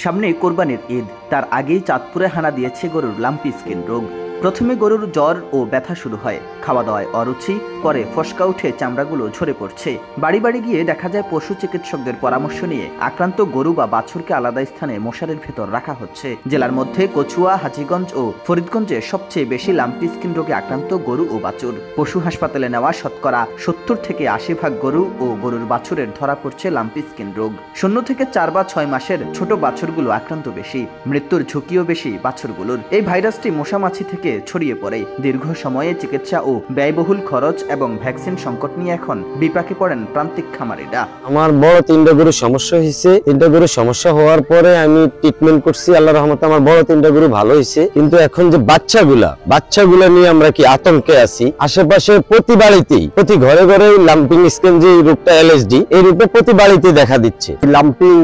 সামনে কোরবানির ঈদ, তার আগেই চাঁদপুরে হানা দিয়েছে গরুর লাম্পি স্কিন রোগ। প্রথমে গরুর জ্বর ও ব্যথা শুরু হয়, খাওয়া দাওয়ায় অরুচি, পরে ফসকা উঠে চামড়াগুলো ঝরে পড়ছে। বাড়ি বাড়ি গিয়ে দেখা যায় পশু চিকিৎসকদের পরামর্শ নিয়ে আক্রান্ত গরু বা বাছুরকে আলাদা স্থানে মশারির ভেতর রাখা হচ্ছে। জেলার মধ্যে কচুয়া, হাজীগঞ্জ ও ফরিদগঞ্জে সবচেয়ে বেশি লাম্পি স্কিন রোগে আক্রান্ত গরু ও বাছুর। পশু হাসপাতালে নেওয়া শতকরা 70 থেকে 80% গরু ও গরুর বাছুরের ধরা পড়ছে লাম্পি স্কিন রোগ। 0 থেকে 4 বা 6 মাসের ছোট বাছুরগুলো আক্রান্ত বেশি, মৃত্যুর ঝুঁকিও বেশি বাছুরগুলোর। এই ভাইরাসটি মশামাছি থেকে ছড়িয়ে পড়ে। দীর্ঘ সময়ে চিকিৎসা ও ব্যয়বহুল খরচ এবং ভ্যাকসিন সংকট নিয়ে এখন বিপাকে পড়েন প্রান্তিক খামারিরা। আমার বড় 3টা গরুর সমস্যা হয়েছে। 3টা গরুর সমস্যা হওয়ার পরে আমি ট্রিটমেন্ট করছি, আল্লাহর রহমতে আমার বড় 3টা গরু ভালো হয়েছে। কিন্তু এখন যে বাচ্চাগুলা নিয়ে আমরা কি আতঙ্কে আছি। আশেপাশে প্রতি বাড়িতেই, প্রতি ঘরে ঘরে লাম্পিং স্কিন যে রোগটা এলএসডি, এই রোগটা প্রতি বাড়িতে দেখা দিচ্ছে। লাম্পিং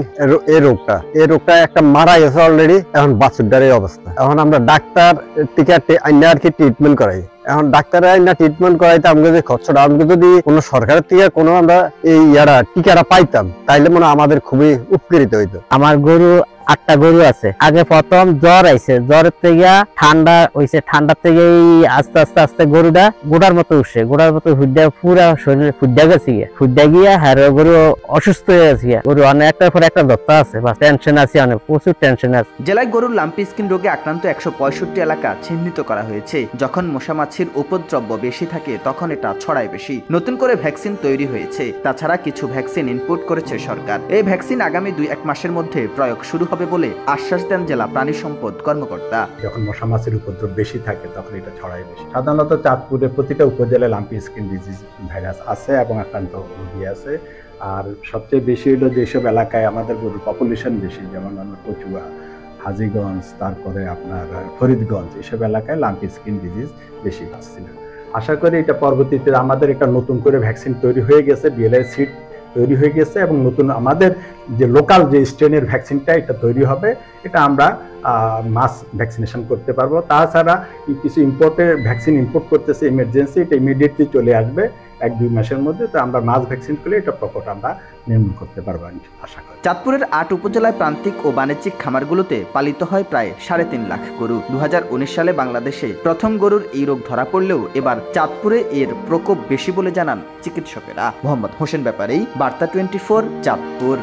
এই রোগটা একটা মারা গেছে অলরেডি। এখন বাছুরদারের অবস্থা, এখন আমরা ডাক্তার থেকে আর কি ট্রিটমেন্ট করাই। এখন ডাক্তাররা না ট্রিটমেন্ট করাইতে আমাকে যে খরচটা, আমাকে যদি কোনো সরকারের থেকে কোনো আমরা এই টিকাটা পাইতাম, তাইলে মনে আমাদের খুবই উপকৃত হইতো। আমার গরু 8টা গরু আছে। আগে প্রথম জ্বর আইছে, জ্বরের থেকে ঠান্ডা হইছে, ঠান্ডা থেকে আস্তে আস্তে আস্তে গরুটা গোড়ার মতো উঠছে, গোড়ার মতো হুড্ডা পুরা শরীরে ফুড্ডা গেছে, ফুড্ডা গিয়া হ্যাঁ গরু অসুস্থ হয়ে গেছে। গরু অনেক একটার পর একটা ধরতে আছে, বা টেনশন আছে, অনেক প্রচুর টেনশন আছে। জেলায় গরুর লাম্পি স্কিন রোগে আক্রান্ত 165 এলাকা চিহ্নিত করা হয়েছে। যখন মশামাছির উপদ্রব বেশি থাকে তখন এটা ছড়ায় বেশি। নতুন করে ভ্যাকসিন তৈরি হয়েছে, তাছাড়া কিছু ভ্যাকসিন ইনপুট করেছে সরকার। এই ভ্যাকসিন আগামী 2-1 মাসের মধ্যে প্রয়োগ শুরু হবে বলে আশ্বাস দেন জেলা প্রাণী সম্পদ কর্মকর্তা। যখন মশামাছির উপদ্রব বেশি থাকে তখন এটা ছড়ায় বেশি। সাধারণত চাঁদপুরে প্রতিটা উপজেলায় লাম্পি স্কিন ডিজিজ ভাইরাস আছে এবং আক্রান্ত রোগী আছে। আর সবচেয়ে বেশি হলো যেসব এলাকায় আমাদের গরুর পপুলেশন বেশি, যেমন কচুয়া, হাজীগঞ্জ, তারপরে আপনার ফরিদগঞ্জ, এসব এলাকায় লাম্পি স্কিন ডিজিজ বেশি আসছিল। আশা করি এটা পরবর্তীতে আমাদের একটা নতুন করে ভ্যাকসিন তৈরি হয়ে গেছে, বিএলআই সিট তৈরি হয়ে গেছে এবং নতুন আমাদের যে লোকাল যে স্ট্রেনের ভ্যাকসিনটা এটা তৈরি হবে, এটা আমরা মাস ভ্যাকসিনেশন করতে পারবো। তাছাড়া কিছু ইম্পোর্টের ভ্যাকসিন ইম্পোর্ট করতেছে ইমার্জেন্সি, এটা ইমিডিয়েটলি চলে আসবে 1-2 মাসের মধ্যে। তো আমরা মাস ভ্যাকসিন করলে এটা প্রকট আমরা নির্মূল করতে পারবো আশা করি। চাঁদপুরের 8 উপজেলায় প্রান্তিক ও বাণিজ্যিক খামারগুলোতে পালিত হয় প্রায় 3.5 লাখ গরু। 2019 সালে বাংলাদেশে প্রথম গরুর এই রোগ ধরা পড়লেও এবার চাঁদপুরে এর প্রকোপ বেশি বলে জানান চিকিৎসকেরা। মোহাম্মদ হোসেন ব্যাপারী, বার্তা 24, চাঁদপুর।